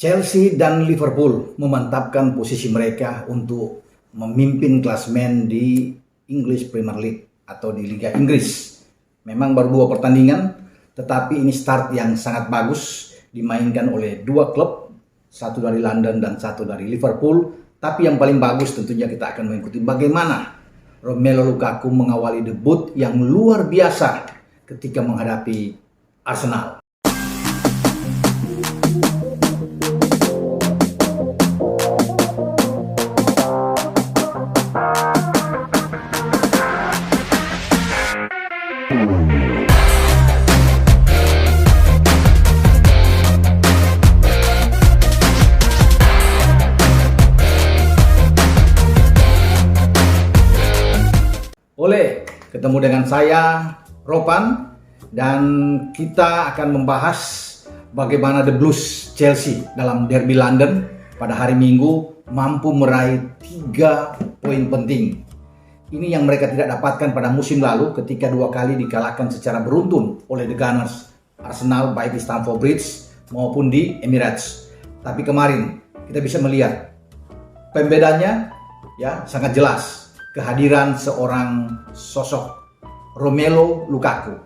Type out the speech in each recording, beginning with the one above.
Chelsea dan Liverpool memantapkan posisi mereka untuk memimpin klasemen di English Premier League atau di Liga Inggris. Memang baru 2 pertandingan, tetapi ini start yang sangat bagus dimainkan oleh 2 klub, satu dari London dan satu dari Liverpool. Tapi yang paling bagus tentunya kita akan mengikuti bagaimana Romelu Lukaku mengawali debut yang luar biasa ketika menghadapi Arsenal. Oleh ketemu dengan saya, Ropan, dan kita akan membahas bagaimana The Blues Chelsea dalam derby London pada hari Minggu mampu meraih 3 poin penting. Ini yang mereka tidak dapatkan pada musim lalu ketika 2 kali dikalahkan secara beruntun oleh The Gunners Arsenal baik di Stamford Bridge maupun di Emirates. Tapi kemarin kita bisa melihat pembedanya ya sangat jelas. Kehadiran seorang sosok Romelu Lukaku,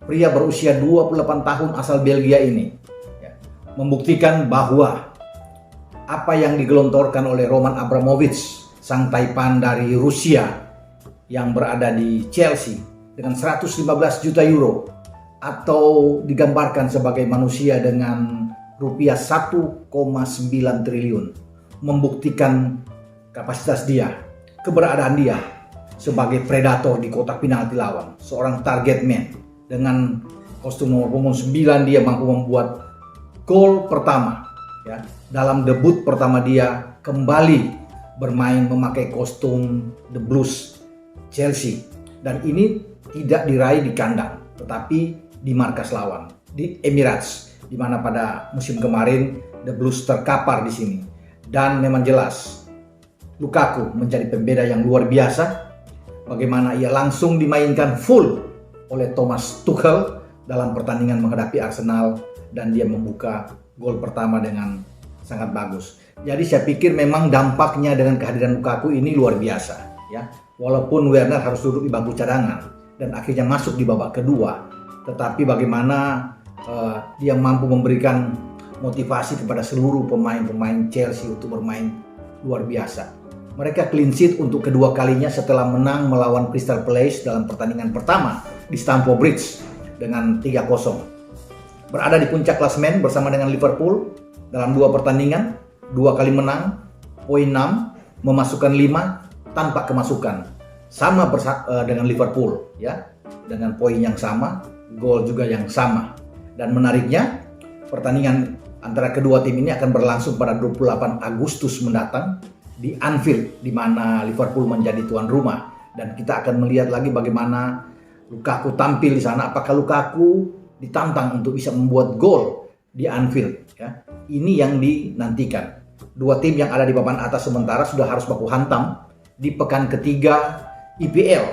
pria berusia 28 tahun asal Belgia ini ya, membuktikan bahwa apa yang digelontorkan oleh Roman Abramovich, sang taipan dari Rusia yang berada di Chelsea dengan 115 juta euro atau digambarkan sebagai manusia dengan rupiah 1,9 triliun, membuktikan kapasitas dia, keberadaan dia sebagai predator di kotak penalti lawan, seorang target man. Dengan kostum nomor punggung 9 dia mampu membuat gol pertama ya, dalam debut pertama dia kembali bermain memakai kostum The Blues Chelsea, dan ini tidak diraih di kandang tetapi di markas lawan di Emirates, di mana pada musim kemarin The Blues terkapar di sini. Dan memang jelas Lukaku menjadi pembeda yang luar biasa. Bagaimana ia langsung dimainkan full oleh Thomas Tuchel dalam pertandingan menghadapi Arsenal, dan dia membuka gol pertama dengan sangat bagus. Jadi saya pikir memang dampaknya dengan kehadiran Lukaku ini luar biasa ya. Walaupun Werner harus duduk di bangku cadangan dan akhirnya masuk di babak kedua, tetapi bagaimana dia mampu memberikan motivasi kepada seluruh pemain-pemain Chelsea untuk bermain luar biasa. Mereka clean sheet untuk kedua kalinya setelah menang melawan Crystal Palace dalam pertandingan pertama di Stamford Bridge dengan 3-0. Berada di puncak klasemen bersama dengan Liverpool dalam 2 pertandingan, 2 kali menang, poin 6, memasukkan 5 tanpa kemasukan. Sama dengan Liverpool ya, dengan poin yang sama, gol juga yang sama. Dan menariknya, pertandingan antara kedua tim ini akan berlangsung pada 28 Agustus mendatang di Anfield, di mana Liverpool menjadi tuan rumah, dan kita akan melihat lagi bagaimana Lukaku tampil di sana. Apakah Lukaku ditantang untuk bisa membuat gol di Anfield ya? Ini yang dinantikan. 2 tim yang ada di papan atas sementara sudah harus baku hantam di pekan ketiga IPL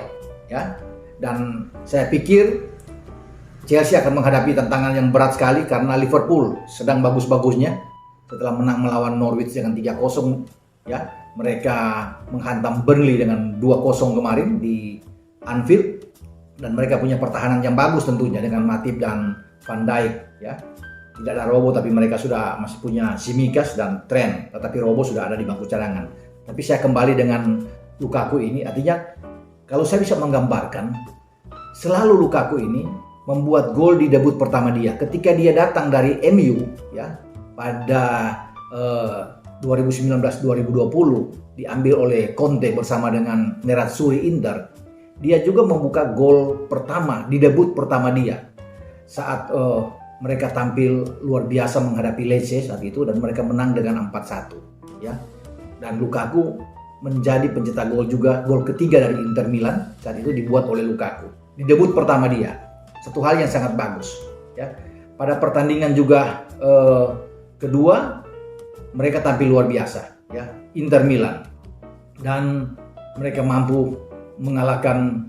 ya. Dan saya pikir Chelsea akan menghadapi tantangan yang berat sekali karena Liverpool sedang bagus-bagusnya setelah menang melawan Norwich dengan 3-0 ya. Mereka menghantam Burnley dengan 2-0 kemarin di Anfield, dan mereka punya pertahanan yang bagus tentunya dengan Matip dan Van Dijk ya. Tidak ada Robo, tapi mereka sudah masih punya Tsimikas dan Trent, tetapi Robo sudah ada di bangku cadangan. Tapi saya kembali dengan Lukaku ini, artinya kalau saya bisa menggambarkan, selalu Lukaku ini membuat gol di debut pertama dia ketika dia datang dari MU ya, pada 2019-2020 diambil oleh Conte bersama dengan Nerazzurri Inter. Dia juga membuka gol pertama di debut pertama dia saat mereka tampil luar biasa menghadapi Lecce saat itu, dan mereka menang dengan 4-1 ya. Dan Lukaku menjadi pencetak gol juga, gol ketiga dari Inter Milan saat itu dibuat oleh Lukaku di debut pertama dia. Satu hal yang sangat bagus ya. Pada pertandingan juga kedua mereka tampil luar biasa ya, Inter Milan, dan mereka mampu mengalahkan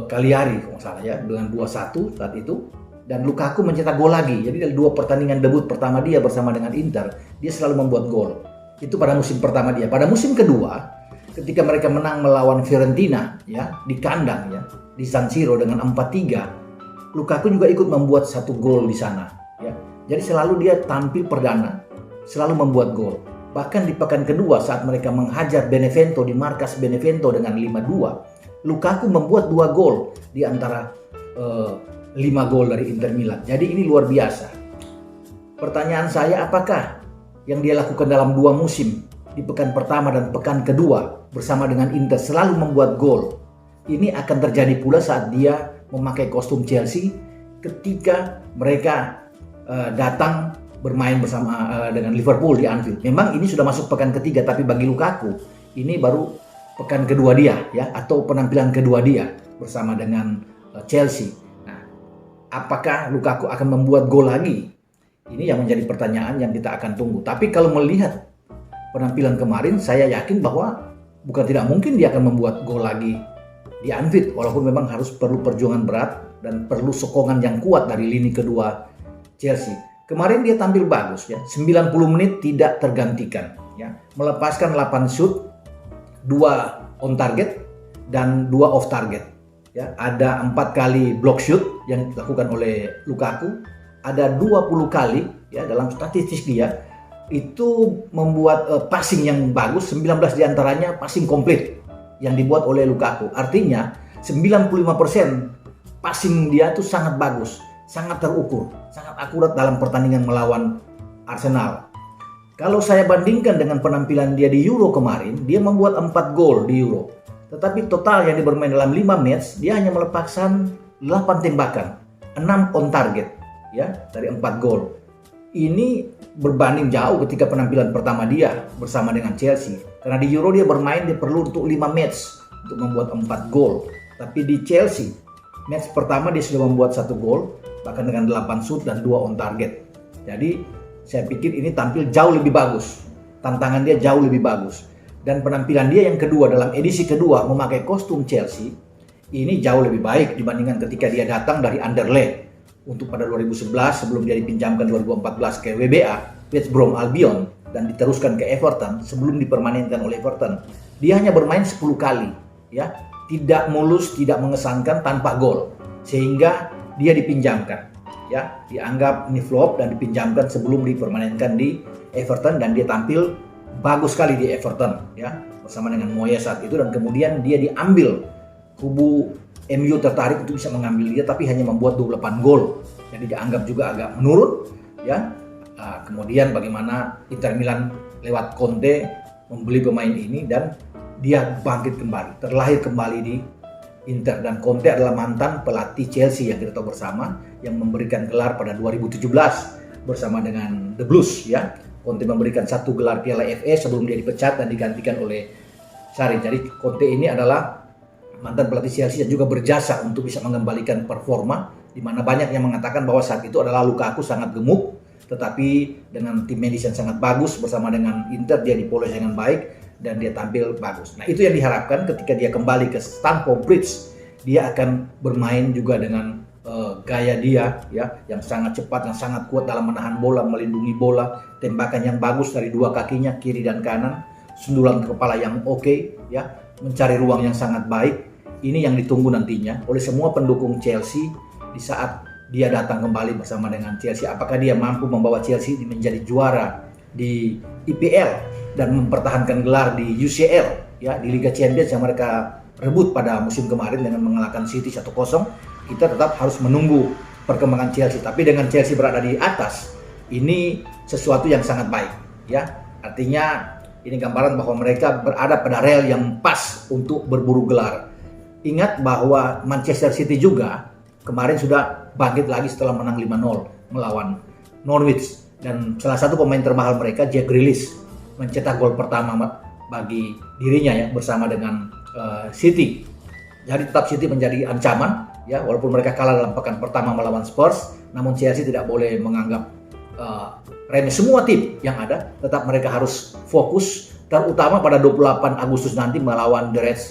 Cagliari kalau nggak salah ya dengan 2-1 saat itu. dan Lukaku mencetak gol lagi. Jadi dari 2 pertandingan debut pertama dia bersama dengan Inter, dia selalu membuat gol. Itu pada musim pertama dia. Pada musim kedua, ketika mereka menang melawan Fiorentina ya di kandang ya di San Siro dengan 4-3, Lukaku juga ikut membuat 1 gol di sana ya. Jadi selalu dia tampil perdana, selalu membuat gol. Bahkan di pekan kedua saat mereka menghajar Benevento di markas Benevento dengan 5-2, Lukaku membuat 2 gol di antara 5 gol dari Inter Milan. Jadi ini luar biasa. Pertanyaan saya, apakah yang dia lakukan dalam 2 musim di pekan pertama dan pekan kedua bersama dengan Inter selalu membuat gol, ini akan terjadi pula saat dia memakai kostum Chelsea ketika mereka datang bermain bersama dengan Liverpool di Anfield. Memang ini sudah masuk pekan ketiga, tapi bagi Lukaku ini baru pekan kedua dia ya, atau penampilan kedua dia bersama dengan Chelsea. Nah, apakah Lukaku akan membuat gol lagi? Ini yang menjadi pertanyaan yang kita akan tunggu. Tapi kalau melihat penampilan kemarin, saya yakin bahwa bukan tidak mungkin dia akan membuat gol lagi di Anfield, walaupun memang harus perlu perjuangan berat dan perlu sokongan yang kuat dari lini kedua Chelsea. Kemarin dia tampil bagus ya, 90 menit tidak tergantikan ya, melepaskan 8 shoot, 2 on target dan 2 off target ya. Ada 4 kali block shoot yang dilakukan oleh Lukaku, ada 20 kali ya dalam statistik dia itu membuat passing yang bagus, 19 diantaranya passing komplit yang dibuat oleh Lukaku. Artinya 95% passing dia itu sangat bagus, sangat terukur, sangat akurat dalam pertandingan melawan Arsenal. Kalau saya bandingkan dengan penampilan dia di Euro kemarin, dia membuat 4 gol di Euro. Tetapi total yang dia bermain dalam 5 match, dia hanya melepaskan 8 tembakan, 6 on target ya dari 4 gol. Ini berbanding jauh ketika penampilan pertama dia bersama dengan Chelsea. Karena di Euro dia bermain, dia perlu untuk 5 match untuk membuat 4 gol. Tapi di Chelsea, match pertama dia sudah membuat 1 gol, bahkan dengan 8 shoot dan 2 on target. Jadi saya pikir ini tampil jauh lebih bagus. Tantangan dia jauh lebih bagus. Dan penampilan dia yang kedua dalam edisi kedua memakai kostum Chelsea, ini jauh lebih baik dibandingkan ketika dia datang dari Anderlecht. Untuk pada 2011 sebelum dia dipinjamkan 2014 ke WBA, West Brom Albion, dan diteruskan ke Everton sebelum dipermanenkan oleh Everton. Dia hanya bermain 10 kali ya, tidak mulus, tidak mengesankan, tanpa gol. Sehingga dia dipinjamkan ya, dianggap ini flop dan dipinjamkan sebelum dipermanenkan di Everton, dan dia tampil bagus sekali di Everton ya bersama dengan Moyes saat itu, dan kemudian dia diambil kubu MU tertarik untuk bisa mengambil dia, tapi hanya membuat 28 gol. Jadi dianggap juga agak menurun ya. Kemudian bagaimana Inter Milan lewat Conte membeli pemain ini dan dia bangkit kembali, terlahir kembali di Inter. Dan Conte adalah mantan pelatih Chelsea yang kita tahu bersama, yang memberikan gelar pada 2017 bersama dengan The Blues ya. Conte memberikan 1 gelar Piala FA sebelum dia dipecat dan digantikan oleh Sarri. Jadi Conte ini adalah mantan pelatih Chelsea dan juga berjasa untuk bisa mengembalikan performa, di mana banyak yang mengatakan bahwa saat itu adalah Lukaku sangat gemuk, tetapi dengan tim medis yang sangat bagus bersama dengan Inter dia dipoles dengan baik dan dia tampil bagus. Nah, itu yang diharapkan ketika dia kembali ke Stamford Bridge, dia akan bermain juga dengan gaya dia ya, yang sangat cepat, yang sangat kuat dalam menahan bola, melindungi bola, tembakan yang bagus dari 2 kakinya kiri dan kanan, sundulan kepala yang oke ya, mencari ruang yang sangat baik. Ini yang ditunggu nantinya oleh semua pendukung Chelsea di saat dia datang kembali bersama dengan Chelsea. Apakah dia mampu membawa Chelsea menjadi juara di IPL dan mempertahankan gelar di UCL ya, di Liga Champions yang mereka rebut pada musim kemarin dengan mengalahkan City 1-0. Kita tetap harus menunggu perkembangan Chelsea. Tapi dengan Chelsea berada di atas, ini sesuatu yang sangat baik ya. Artinya ini gambaran bahwa mereka berada pada rel yang pas untuk berburu gelar. Ingat bahwa Manchester City juga kemarin sudah bangkit lagi setelah menang 5-0 melawan Norwich. Dan salah satu pemain termahal mereka, Jack Grealish, mencetak gol pertama bagi dirinya ya bersama dengan City. Jadi tetap City menjadi ancaman ya, walaupun mereka kalah dalam pekan pertama melawan Spurs, namun Chelsea tidak boleh menganggap remeh semua tim yang ada. Tetap mereka harus fokus, terutama pada 28 Agustus nanti melawan The Reds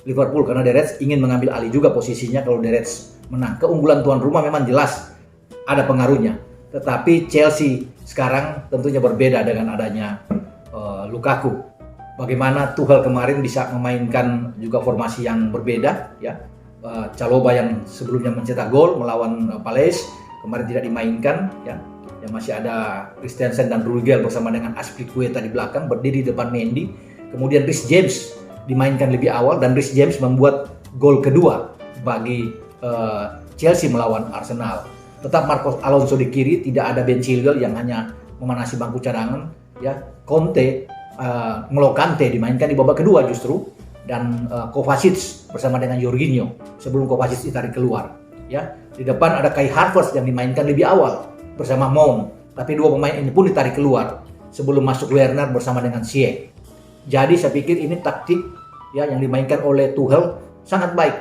Liverpool, karena The Reds ingin mengambil alih juga posisinya kalau The Reds menang. Keunggulan tuan rumah memang jelas ada pengaruhnya. Tetapi Chelsea sekarang tentunya berbeda dengan adanya Lukaku. Bagaimana Tuchel kemarin bisa memainkan juga formasi yang berbeda, ya. Chalobah yang sebelumnya mencetak gol melawan Palace kemarin tidak dimainkan, ya. Yang masih ada Christensen dan Rudiger bersama dengan Azpilicueta di belakang berdiri di depan Mendy. Kemudian Reece James dimainkan lebih awal dan Reece James membuat gol kedua bagi Chelsea melawan Arsenal. Tetap Marcos Alonso di kiri, tidak ada Ben Chilwell yang hanya memanasi bangku cadangan, ya. Conte, N'Golo Kante dimainkan di babak kedua justru, dan Kovacic bersama dengan Jorginho sebelum Kovacic ditarik keluar, ya. Di depan ada Kai Havertz yang dimainkan lebih awal bersama Mount, tapi dua pemain ini pun ditarik keluar sebelum masuk Werner bersama dengan Ziyech. Jadi saya pikir ini taktik, ya, yang dimainkan oleh Tuchel sangat baik,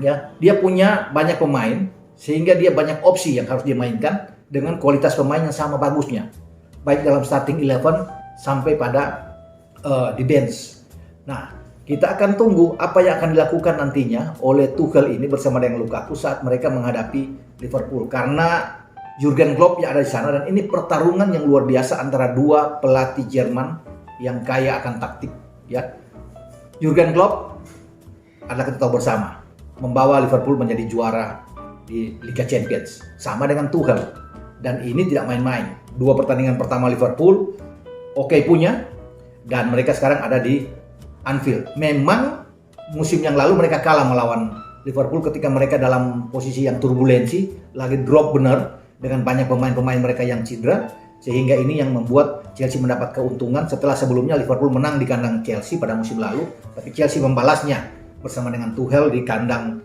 ya. Dia punya banyak pemain sehingga dia banyak opsi yang harus dimainkan dengan kualitas pemain yang sama bagusnya, baik dalam starting 11 sampai pada di bench. Nah, kita akan tunggu apa yang akan dilakukan nantinya oleh Tuchel ini bersama dengan Lukaku saat mereka menghadapi Liverpool, karena Jurgen Klopp yang ada di sana, dan ini pertarungan yang luar biasa antara dua pelatih Jerman yang kaya akan taktik, ya. Jurgen Klopp adalah kita tahu bersama membawa Liverpool menjadi juara di Liga Champions sama dengan Tuchel, dan ini tidak main-main. Dua pertandingan pertama Liverpool punya, dan mereka sekarang ada di Anfield. Memang musim yang lalu mereka kalah melawan Liverpool ketika mereka dalam posisi yang turbulensi, lagi drop benar dengan banyak pemain-pemain mereka yang cedera, sehingga ini yang membuat Chelsea mendapat keuntungan setelah sebelumnya Liverpool menang di kandang Chelsea pada musim lalu, tapi Chelsea membalasnya bersama dengan Tuchel di kandang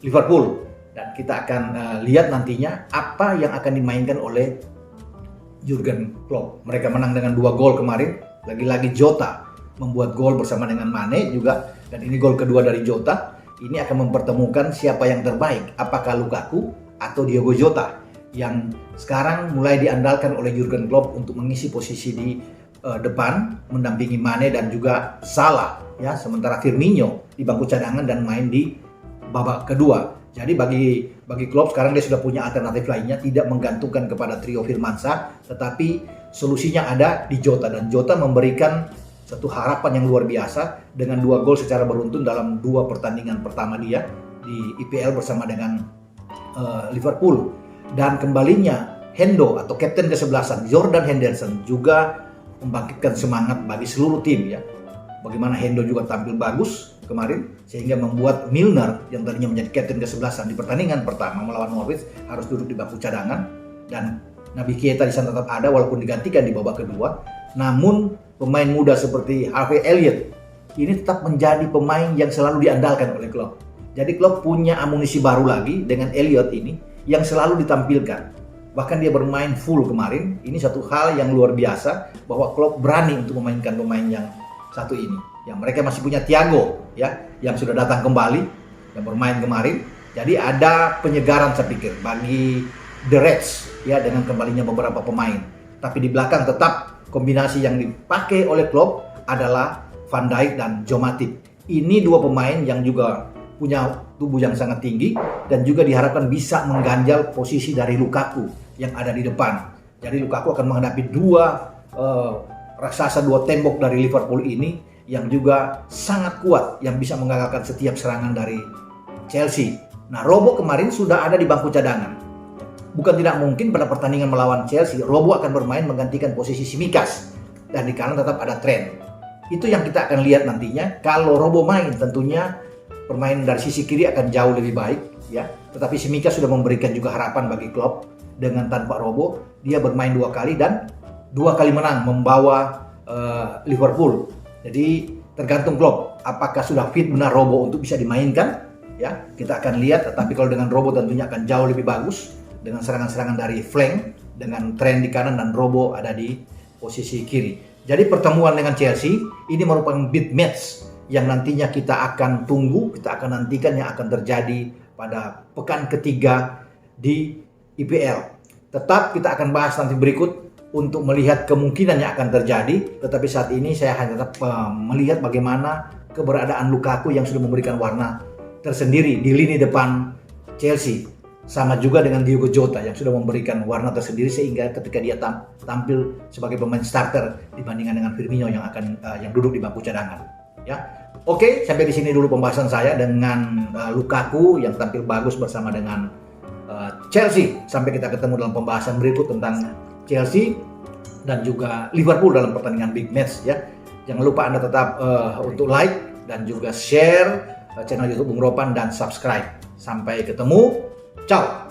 Liverpool. Dan kita akan lihat nantinya apa yang akan dimainkan oleh Jurgen Klopp. Mereka menang dengan 2 gol kemarin. Lagi-lagi Jota membuat gol bersama dengan Mane juga, dan ini gol kedua dari Jota. Ini akan mempertemukan siapa yang terbaik, apakah Lukaku atau Diogo Jota, yang sekarang mulai diandalkan oleh Jurgen Klopp untuk mengisi posisi di depan, mendampingi Mane dan juga Salah, ya. Sementara Firmino di bangku cadangan dan main di babak kedua. Jadi bagi Klopp sekarang dia sudah punya alternatif lainnya, tidak menggantungkan kepada trio Firmansyah, tetapi solusinya ada di Jota, dan Jota memberikan satu harapan yang luar biasa dengan 2 gol secara beruntun dalam 2 pertandingan pertama dia di IPL bersama dengan Liverpool. Dan kembalinya Hendo atau kapten kesebelasan Jordan Henderson juga membangkitkan semangat bagi seluruh tim, ya. Bagaimana Hendo juga tampil bagus kemarin sehingga membuat Milner yang tadinya menjadi kapten kesebelasan di pertandingan pertama melawan Norwich harus duduk di bangku cadangan, dan Naby Keita di sana tetap ada walaupun digantikan di babak kedua. Namun pemain muda seperti Harvey Elliott ini tetap menjadi pemain yang selalu diandalkan oleh Klopp. Jadi Klopp punya amunisi baru lagi dengan Elliott ini yang selalu ditampilkan. Bahkan dia bermain full kemarin. Ini satu hal yang luar biasa bahwa Klopp berani untuk memainkan pemain yang satu ini. Yang mereka masih punya Thiago, ya, yang sudah datang kembali, yang bermain kemarin. Jadi ada penyegaran saya pikir bagi The Reds, ya, dengan kembalinya beberapa pemain. Tapi di belakang tetap kombinasi yang dipakai oleh Klopp adalah Van Dijk dan Joe Matip. Ini 2 pemain yang juga punya tubuh yang sangat tinggi dan juga diharapkan bisa mengganjal posisi dari Lukaku yang ada di depan. Jadi Lukaku akan menghadapi 2 raksasa, 2 tembok dari Liverpool ini yang juga sangat kuat, yang bisa menggagalkan setiap serangan dari Chelsea. Nah, Robo kemarin sudah ada di bangku cadangan. Bukan tidak mungkin pada pertandingan melawan Chelsea, Robo akan bermain menggantikan posisi Tsimikas, dan di kanan tetap ada Trent. Itu yang kita akan lihat nantinya. Kalau Robo main, tentunya permainan dari sisi kiri akan jauh lebih baik, ya. Tetapi Tsimikas sudah memberikan juga harapan bagi Klopp dengan tanpa Robo. Dia bermain 2 kali dan 2 kali menang membawa Liverpool. Jadi tergantung Klopp apakah sudah fit benar Robo untuk bisa dimainkan, ya. Kita akan lihat. Tapi kalau dengan Robo tentunya akan jauh lebih bagus dengan serangan-serangan dari flank dengan Trent di kanan dan Robo ada di posisi kiri. Jadi pertemuan dengan Chelsea ini merupakan big match yang nantinya kita akan tunggu, kita akan nantikan yang akan terjadi pada pekan ketiga di IPL. Tetap kita akan bahas nanti berikut untuk melihat kemungkinan yang akan terjadi. Tetapi saat ini saya hanya tetap melihat bagaimana keberadaan Lukaku yang sudah memberikan warna tersendiri di lini depan Chelsea. sama juga dengan Diogo Jota yang sudah memberikan warna tersendiri sehingga ketika dia tampil sebagai pemain starter dibandingkan dengan Firmino yang yang duduk di bangku cadangan. Ya, oke, sampai di sini dulu pembahasan saya dengan Lukaku yang tampil bagus bersama dengan Chelsea. Sampai kita ketemu dalam pembahasan berikut tentang Chelsea dan juga Liverpool dalam pertandingan big match ya. Jangan lupa Anda tetap untuk like dan juga share channel YouTube Bung Ropan dan subscribe. Sampai ketemu. Ciao.